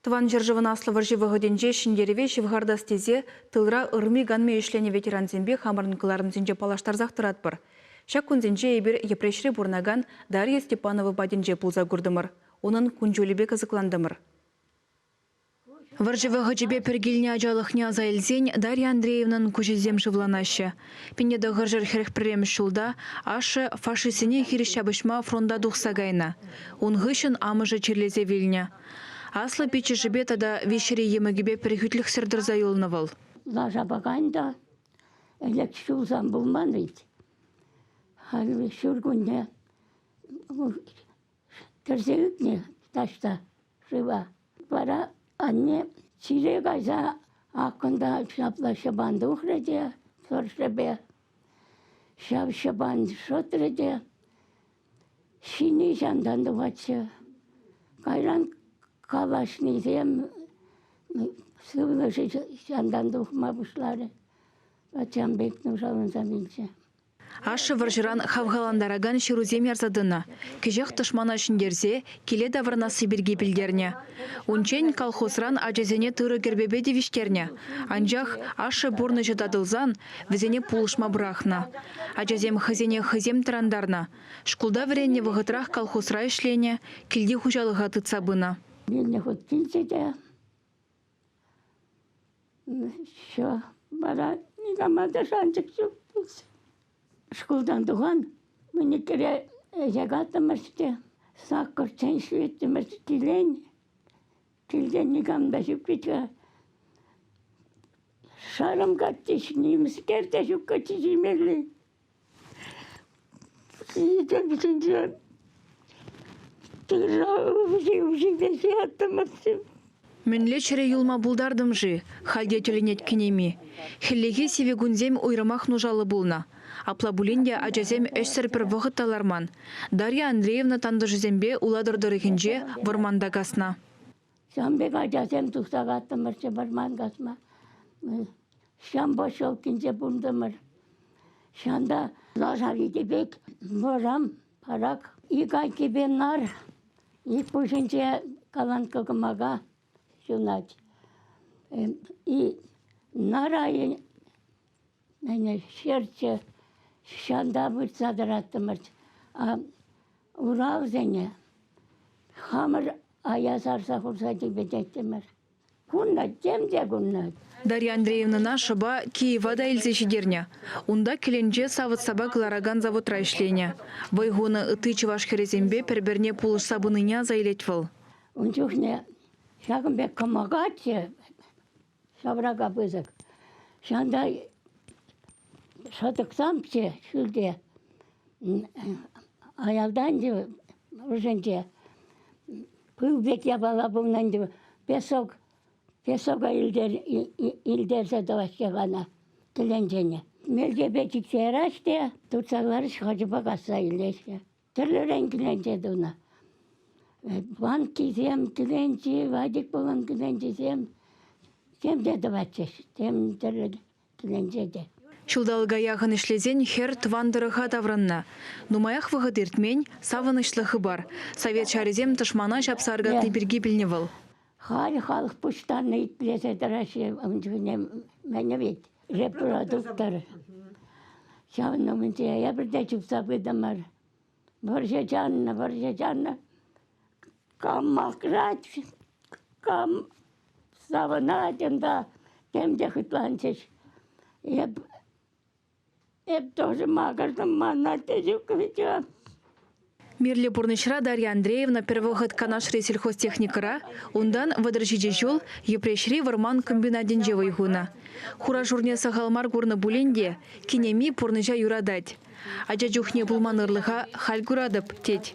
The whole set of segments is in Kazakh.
Тыван жыржывына аслы варживығыденже шиндереве шивғарда стезе тылра ұрми ганме ешлені ветеранзенбе хамырынкыларын зенже палаштар зақтырат бір. Шак күнзенже ебір епрешре бұрнаган Дарья Степанова баденже пулза күрдімір. Оның күнжөлебе қызықландымыр. Варжывығы жебе пергіліне ажалықне азайлзен Дарья Андреевнан көжезем жывланашы. Пенеді ғыржыр херекпірем шулда ашы фашисіне хирішабышма фронда дұқсагайна. Он ғышын амыжы черлезе вильня. Аслы печі жібе тада вешері емігібе перехүтлік сірдір зайылынывал. Лажа бағайында әлек шулзан болман ет. Халі шүргінде кірзеуікне ташта жыва. Бара анне чирек айза ақында шапла шабанды ұқреде, соршебе. Шап шабанды шотреде. Шини жанданды ватшы. Кайран калашны зем сывлыжы жанданды ұқма бұшлары. Бачам бекнің жалын заминче. Ашы варжыран хавгаландараган ширузем ярзадына. Кежех тышмана шиндерзе, келе даврына Сибирге білдерне. Унчен колхозран ажазене тыры гербебе девиштерне. Анжах ашы бурны жададылзан, візене пулышма брахна. Ажазем хызем тарандарна. Шкулда вренне вғытрах колхозра ішлене, келде хужалыға тыцабына. Вильне ход килчеде. Шо, бара, нигамада шанчык шук бұлсы. Школдан туған, мені кере жагатымышты, саққыр чәнші еттіміз тілен, тілден негамда жүк кетті. Шарым кәттешінейміз, керте жүк кәттешімелі. Сүйден үшінжен, тұра ұшығде сияттымызды. Менле чыре юлма булдардым жи, халде төленет кенеми. Хеллеге севе гунзем ойрамах нужалы булна. Апла булинде ажазем өшсірпір вғытталарман. Дарья Андреевна танды жызембе уладырдырығынже варманда гасна. Шамбек ажазем тұқсағаттымыршы варман гасма. Шам бошол кинже бұндымыр. Шанда лажавиде бек ворам парак. Игай кебен нар. Ик пушынче каланкығымаға шунать. И нарайы шерче шанда вырсадыраттымыр. Урал зене хамыр аязарса хурсади бедеттімір. Күннат, темде күннат. Дарья Андреевна нашыба Киевада илзешидерне. Унда келенже савыт саба Клараган заводра ішлене. Вайгуны ыты чываш херезембе перберне пулыш сабыныня зайлетвал. Унчухне шагымбек камагатче шаврага бызык. Шанда шатықсамче шүлде аялдан де ұржынче пылбек ябала бұлнан де песога илдерсе давашке ғана тіленжене. Мелге бетік сераште тұрсалары шқажыба қаса илешке. Түрлі рәңгіленже дуна. Ван кизем тіленче, вадик болын тіленче сем де давачеш, сем түрлі тіленже де. Шулдалга яғын ішлезен хер твандырыға давранна. Нумаях вғыдыртмен савынышлығы бар. Совет шарезем тышмана жапсарға тыбірге білневал. Хали халық пұштарны итлесе дырашы мәне бет. Репродуктор. Шавын өмінте я бірде чүпса бұдымыр. Бұржа жанна. Кам мақрат, кам савынатында кемде хытланчыш. Еп тоже мағырдым маннаты жүквича. Мирле бурнышра Дарья Андреевна первогод канашри сельхозтехникара, ундан выдержиде жол епрешри варман комбинаденже вайгуна. Хура журне сахалмар гурны буленде, кинеми пурныжа юрадать. Ажа жухне булманырлыға хал гурадып теть.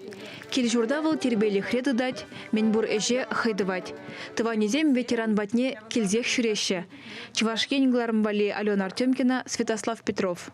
Кел журдавыл тербелі хреды дать, мен бур эже хайдывать. Тыванезем ветеран батне келзех шүреші. Чывашкен глармбали Алена Артемкина, Святослав Петров.